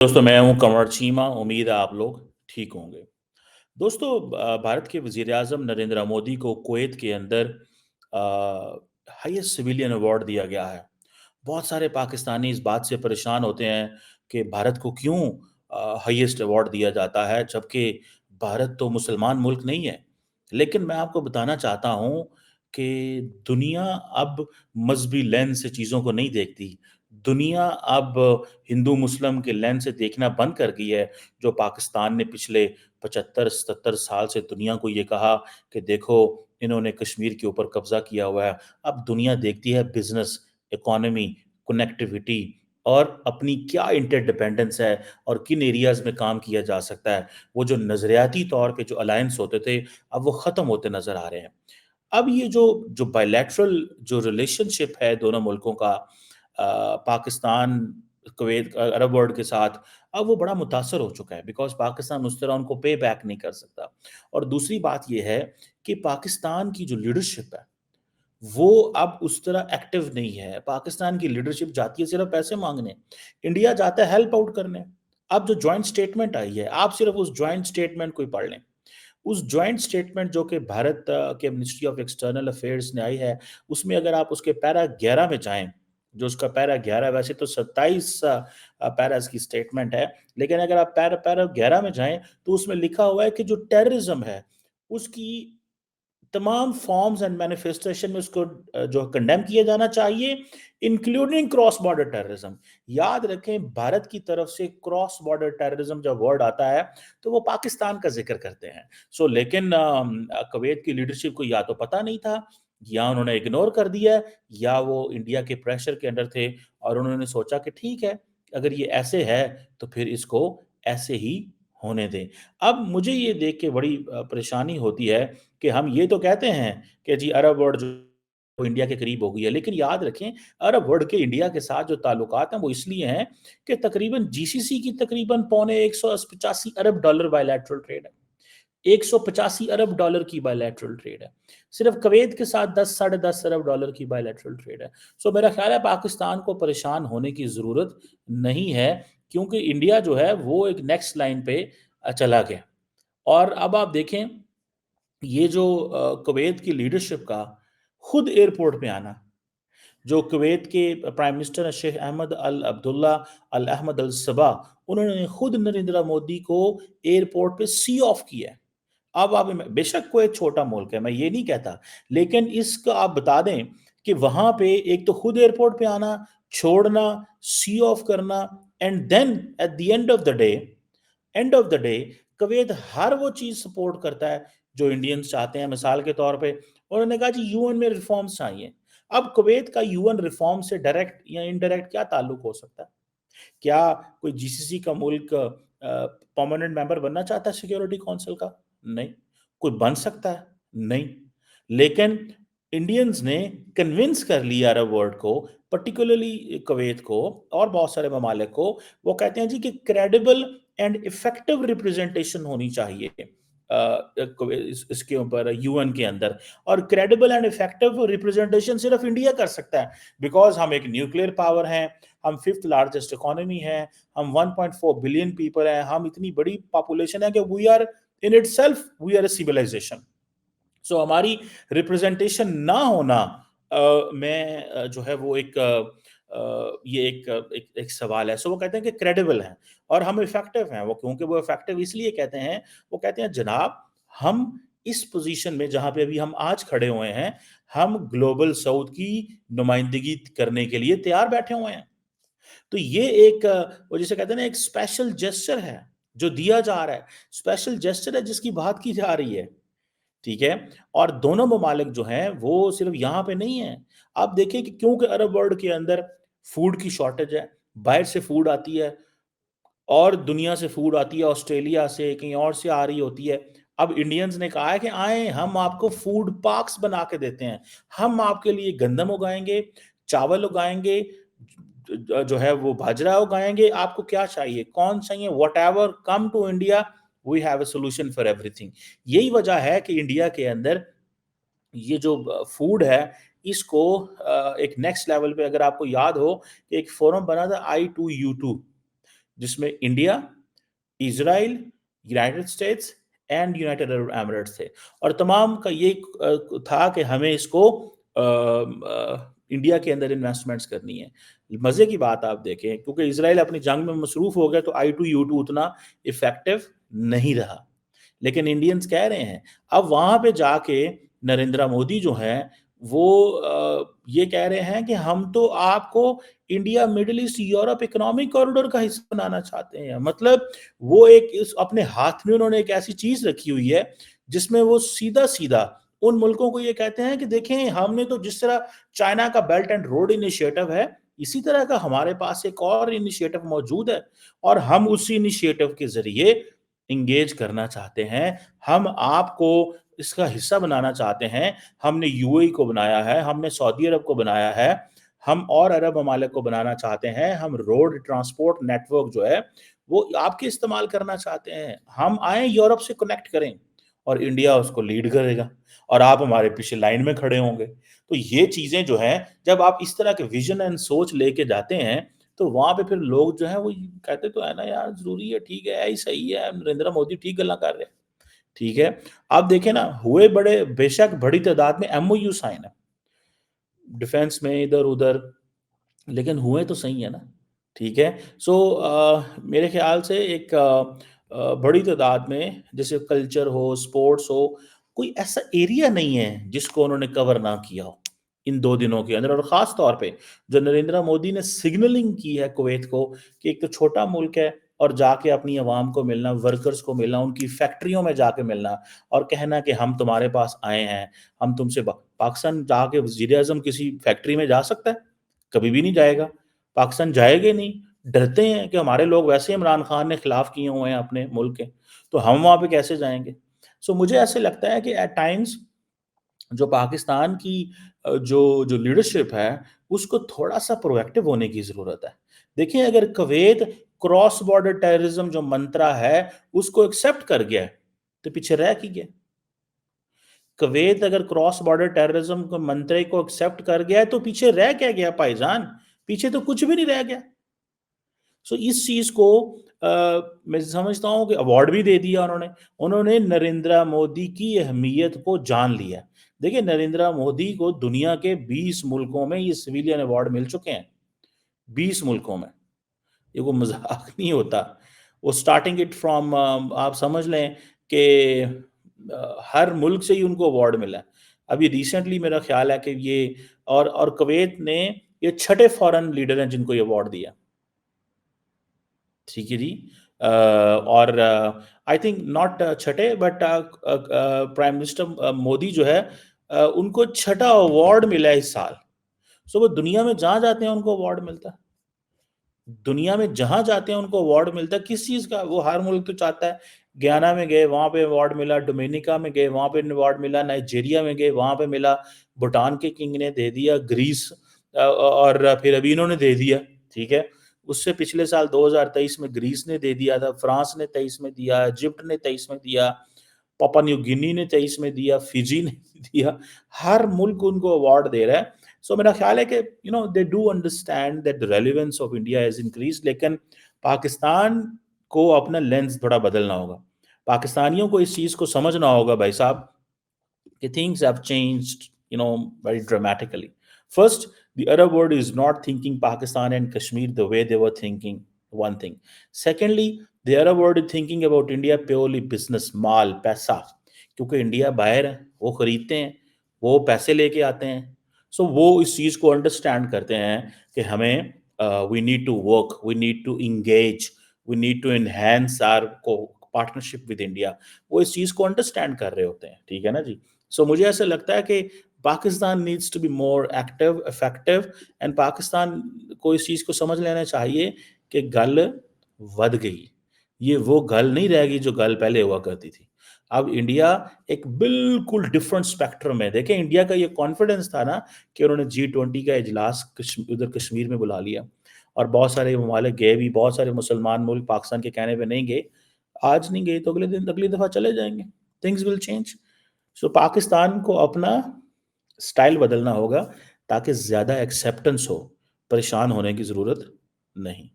दोस्तों, मैं हूं कंवर चीमा। उम्मीद है आप लोग ठीक होंगे। दोस्तों, भारत के वजीर आजम नरेंद्र मोदी को कुवैत के अंदर हाईएस्ट सिविलियन अवार्ड दिया गया है। बहुत सारे पाकिस्तानी इस बात से परेशान होते हैं कि भारत को क्यों हाईएस्ट अवार्ड दिया जाता है, जबकि भारत तो मुसलमान मुल्क नहीं है। लेकिन मैं आपको बताना चाहता हूं कि दुनिया अब मजहबी लेंस से चीज़ों को नहीं देखती। दुनिया अब हिंदू मुस्लिम के लेंस से देखना बंद कर गई है। जो पाकिस्तान ने पिछले 75-77 साल से दुनिया को ये कहा कि देखो, इन्होंने कश्मीर के ऊपर कब्जा किया हुआ है। अब दुनिया देखती है बिजनेस, इकोनॉमी, कनेक्टिविटी और अपनी क्या इंटरडिपेंडेंस है और किन एरियाज में काम किया जा सकता है। वो जो नजरियाती तौर पे जो अलायंस होते थे, अब वो खत्म होते नजर आ रहे हैं। अब ये जो जो बायलैटरल जो रिलेशनशिप है दोनों मुल्कों का, पाकिस्तान, कुवैत, अरब वर्ल्ड के साथ, अब वो बड़ा मुतासर हो चुका है बिकॉज पाकिस्तान उस तरह उनको पे बैक नहीं कर सकता। और दूसरी बात ये है कि पाकिस्तान की जो लीडरशिप है वो अब उस तरह एक्टिव नहीं है। पाकिस्तान की लीडरशिप जाती है सिर्फ पैसे मांगने, इंडिया जाता है हेल्प आउट करने। अब जो जॉइंट स्टेटमेंट आई है, आप सिर्फ उस जॉइंट स्टेटमेंट को ही पढ़ लें। उस जॉइंट स्टेटमेंट जो कि भारत के मिनिस्ट्री ऑफ एक्सटर्नल अफेयर्स ने आई है, उसमें अगर आप उसके पैरा 11 में जाएं, जो उसका पैरा 11, वैसे तो 27 पैरास की स्टेटमेंट है, लेकिन अगर आप पैरा पैरा 11 में जाएं तो उसमें लिखा हुआ है कि जो टेररिज्म है उसकी तमाम फॉर्म्स एंड मैनिफेस्टेशन में उसको जो कंडेम किया जाना चाहिए, इंक्लूडिंग क्रॉस बॉर्डर टेररिज्म। याद रखें, भारत की तरफ से क्रॉस बॉर्डर टेररिज्म जब वर्ड आता है तो वो पाकिस्तान का जिक्र करते हैं। लेकिन कुवैत की लीडरशिप को या तो पता नहीं था, या उन्होंने इग्नोर कर दिया, या वो इंडिया के प्रेशर के अंडर थे और उन्होंने सोचा कि ठीक है, अगर ये ऐसे है तो फिर इसको ऐसे ही होने दें। अब मुझे ये देख के बड़ी परेशानी होती है कि हम ये तो कहते हैं कि जी अरब वर्ल्ड जो इंडिया के करीब हो गई है, लेकिन याद रखें, अरब वर्ल्ड के इंडिया के साथ जो ताल्लुकात हैं वो इसलिए हैं कि तकरीबन जीसीसी की तकरीबन पौने 185 अरब डॉलर बायलैटरल ट्रेड है। 185 अरब डॉलर की बायलैटरल ट्रेड है। सिर्फ कुवैत के साथ 10 साढ़े 10 अरब डॉलर की बायलैटरल ट्रेड है। मेरा ख्याल है पाकिस्तान को परेशान होने की ज़रूरत नहीं है, क्योंकि इंडिया जो है वो एक नेक्स्ट लाइन पे चला गया। और अब आप देखें, ये जो कुवैत की लीडरशिप का खुद एयरपोर्ट पे आना, जो कुवैत के प्राइम मिनिस्टर हैं शेख अहमद अल अब्दुल्ला अल अहमद अल सबा, उन्होंने खुद नरेंद्र मोदी को एयरपोर्ट पे सी ऑफ किया है। अब आप बेशक कोई छोटा मुल्क है, मैं ये नहीं कहता, लेकिन इसका आप बता दें कि वहां पे एक तो खुद एयरपोर्ट पे आना, छोड़ना, सी ऑफ करना, and then at the end of the day Kuwait हर वो चीज सपोर्ट करता है जो इंडियंस चाहते हैं। मिसाल के तौर पे उन्होंने कहा जी यूएन में रिफॉर्म्स चाहिए। अब कुवैत का यूएन रिफॉर्म से डायरेक्ट या इनडायरेक्ट क्या ताल्लुक हो सकता है? क्या कोई जीसीसी का मुल्क परमानेंट मेंबर बनना चाहता है सिक्योरिटी काउंसिल का? नहीं। कोई बन सकता है? नहीं। लेकिन इंडियंस ने कन्विंस कर लिया अरब वर्ल्ड को, पर्टिकुलरली कुवैत को और बहुत सारे ममालिक को। वो कहते हैं जी कि क्रेडिबल एंड इफेक्टिव रिप्रेजेंटेशन होनी चाहिए इसके ऊपर यूएन के अंदर। और क्रेडिबल एंड इफेक्टिव रिप्रेजेंटेशन सिर्फ इंडिया कर सकता है, बिकॉज हम एक न्यूक्लियर पावर हैं, हम फिफ्थ लार्जेस्ट इकोनॉमी है, हम 1.4 बिलियन पीपल हैं, हम इतनी बड़ी पॉपुलेशन है कि we are in itself we are a civilization. हमारी रिप्रेजेंटेशन ना होना में जो है वो ये एक सवाल है। वो कहते हैं कि क्रेडिबल हैं और हम इफेक्टिव हैं। वो क्योंकि वो इफेक्टिव इसलिए कहते हैं, वो कहते हैं जनाब, हम इस पोजीशन में जहां पे अभी हम आज खड़े हुए हैं, हम ग्लोबल साउथ की नुमाइंदगी करने के लिए तैयार बैठे हुए हैं। तो ये एक वो जिसे कहते हैं ना, एक स्पेशल जेस्चर है जो दिया जा रहा है, स्पेशल जेस्चर है जिसकी बात की जा रही है। ठीक है। और दोनों ममालिक जो हैं वो सिर्फ यहाँ पे नहीं है। आप देखिए कि क्योंकि अरब वर्ल्ड के अंदर फूड की शॉर्टेज है, बाहर से फूड आती है और दुनिया से फूड आती है, ऑस्ट्रेलिया से कहीं और से आ रही होती है। अब इंडियंस ने कहा है कि आए, हम आपको फूड पार्क्स बना के देते हैं, हम आपके लिए गंदम उगाएंगे, चावल उगाएंगे, जो है वो बाजरा उगाएंगे, आपको क्या चाहिए, कौन चाहिए, whatever, come to India, we have a solution for everything. यही वजह है कि इंडिया के अंदर ये जो फूड है, इसको एक नेक्स्ट लेवल पे, अगर आपको याद हो कि एक फोरम बना था I2U2, जिसमें India, Israel, United states and United Arab Emirates थे और तमाम का ये था कि हमें इसको इंडिया के अंदर इन्वेस्टमेंट्स करनी है। मज़े की बात आप देखें क्योंकि इज़राइल अपनी जंग में मसरूफ़ हो गया तो I2U2 उतना इफ़ेक्टिव नहीं रहा। लेकिन इंडियंस कह रहे हैं अब वहाँ पे जाके नरेंद्र मोदी जो हैं वो ये कह रहे हैं कि हम तो आपको India, middle east, Europe economic corridor का हिस्सा बनाना चाहते हैं। मतलब वो एक इस अपने हाथ में उन्होंने एक ऐसी चीज़ रखी हुई है, जिसमें वो सीधा-सीधा उन मुल्कों को ये कहते हैं कि देखें हमने तो जिस तरह चाइना का बेल्ट एंड रोड इनिशिएटिव है, इसी तरह का हमारे पास एक और इनिशिएटिव मौजूद है और हम उस इनिशिएटिव के ज़रिए एंगेज करना चाहते हैं। हम आपको इसका हिस्सा बनाना चाहते हैं। हमने यूएई को बनाया है, हमने सऊदी अरब को बनाया है, हम और अरब ममालिक को बनाना चाहते हैं। हम रोड ट्रांसपोर्ट नेटवर्क जो है, वो आपके इस्तेमाल करना चाहते हैं। हम आएँ यूरोप से कनेक्ट करें और इंडिया उसको लीड करेगा और आप हमारे पीछे लाइन में खड़े होंगे। तो ये चीज़ें जो हैं, जब आप इस तरह के विज़न एंड सोच लेके जाते हैं, तो वहाँ पे फिर लोग जो हैं वो कहते तो है ना यार ज़रूरी है, ठीक है, ये सही है, नरेंद्र मोदी ठीक गल्ला कर रहे हैं। ठीक है? आप देखें ना हुए बड़े बेशक बड़ी तादाद में एमओयू साइन है, डिफेंस में इधर-उधर, लेकिन हुए तो सही है ना, ठीक है? सो मेरे ख़्याल से एक बड़ी तादाद में जैसे कल्चर हो, स्पोर्ट्स हो, कोई ऐसा एरिया नहीं है जिसको उन्होंने कवर ना किया हो, इन 2 दिनों के अंदर और ख़ास तौर पे जो नरेंद्र मोदी ने सिग्नलिंग की है कुवैत को कि एक तो छोटा मुल्क है और जाके अपनी अवाम को मिलना, वर्कर्स को मिलना, उनकी फैक्ट्रियों में जाके मिलना और कहना कि हम तुम्हारे पास आए हैं, हम तुमसे ब पाकिस्तान जाके वज़ीर-ए-आज़म किसी फैक्ट्री में जा सकता है? कभी भी नहीं जाएगा। पाकिस्तान जाएगा ही नहीं, डरते हैं कि हमारे लोग वैसे ही इमरान खान ने खिलाफ किए हुए हैं अपने मुल्क के, तो हम वहाँ पे कैसे जाएँगे? सो मुझे ऐसे लगता है कि एट टाइम्स जो पाकिस्तान की जो जो लीडरशिप है, उसको थोड़ा-सा प्रोएक्टिव होने की ज़रूरत है। देखिए अगर कुवैत क्रॉस बॉर्डर टेररिज़्म जो मंत्रा है, उसको एक्सेप्ट कर गया है, तो पीछे रह क्यों गया? कुवैत अगर क्रॉस बॉर्डर टेररिज़्म को मंत्रे को एक्सेप्ट कर गया है, तो पीछे रह क्या गया भाईजान? पीछे तो कुछ भी नहीं रह गया। सो इस चीज़ को मैं समझता हूँ कि अवार्ड भी दे दिया उन्होंने। उन्होंने नरेंद्र मोदी की अहमियत को जान लिया। देखिए नरेंद्र मोदी को दुनिया के 20 मुल्कों में ये सिविलियन अवार्ड मिल चुके हैं, 20 मुल्कों में। ये कोई मज़ाक नहीं होता। वो स्टार्टिंग इट फ्रॉम आप समझ लें कि हर मुल्क से ही उनको अवार्ड मिला है। अभी रिसेंटली मेरा ख़्याल है कि ये और कुवैत ने ये छठे फ़ॉरेन लीडर हैं जिनको ये अवार्ड दिया। ठीक है जी। और आई थिंक नॉट छठे बट प्राइम मिनिस्टर मोदी जो है उनको छठा अवार्ड मिला है इस साल। सो वो दुनिया में जहाँ जाते हैं उनको अवार्ड मिलता है। दुनिया में जहाँ जाते हैं उनको अवार्ड मिलता है, किस चीज़ का? वो हर मुल्क तो चाहता है, गयाना में गए वहाँ पे अवार्ड मिला, डोमिनिका में गए वहाँ पे अवार्ड मिला, नाइजीरिया में गए वहाँ पे मिला, भूटान के किंग ने दे दिया, ग्रीस और फिर अभी इन्होंने दे दिया, ठीक है? उससे पिछले साल 2023 में ग्रीस ने दे दिया था, फ्रांस ने 23 में दिया, इजिप्ट ने 23 में दिया, पापुआ न्यू गिनी ने 23 में दिया, फिजी ने दिया, हर मुल्क उनको अवार्ड दे रहा है। सो मेरा ख्याल है कि they do understand that the relevance of India has increased लेकिन पाकिस्तान को अपना लेंस थोड़ा बदलना होगा। पाकिस्तानियों को इस चीज़ को समझना होगा भाई साहब कि things have changed, very dramatically. First, the Arab world is not thinking Pakistan and Kashmir the way they were thinking, one thing. Secondly, the Arab world is thinking about India purely business, माल, पैसा, क्योंकि India बाहर है, वो खरीदते हैं, वो पैसे लेके आते हैं, सो वो इस चीज़ को अंडरस्टैंड करते हैं कि हमें we need to work, we need to engage, we need to enhance our partnership with India, वो इस चीज़ को अंडरस्टैंड कर रहे होते हैं, ठीक है ना जी? सो मुझे ऐसा लगता है कि Pakistan needs to be more active, effective and Pakistan को इस चीज़ को समझ लेना चाहिए कि गल वध गई। ये वो गल नहीं रह गई जो गल पहले हुआ करती थी। अब इंडिया एक बिल्कुल डिफरेंट स्पेक्ट्रम है। देखें इंडिया का ये कॉन्फिडेंस था ना कि उन्होंने G20 का इजलास उधर कश्मीर में बुला लिया और बहुत सारे ममालिक गए भी, बहुत सारे मुसलमान मुल्क पाकिस्तान के कहने पे नहीं गए। आज नहीं गए तो अगले दिन अगली दफ़ा चले जाएँगे। Things will change. So Pakistan को अपना स्टाइल बदलना होगा ताकि ज़्यादा एक्सेप्टेंस हो, परेशान होने की ज़रूरत नहीं।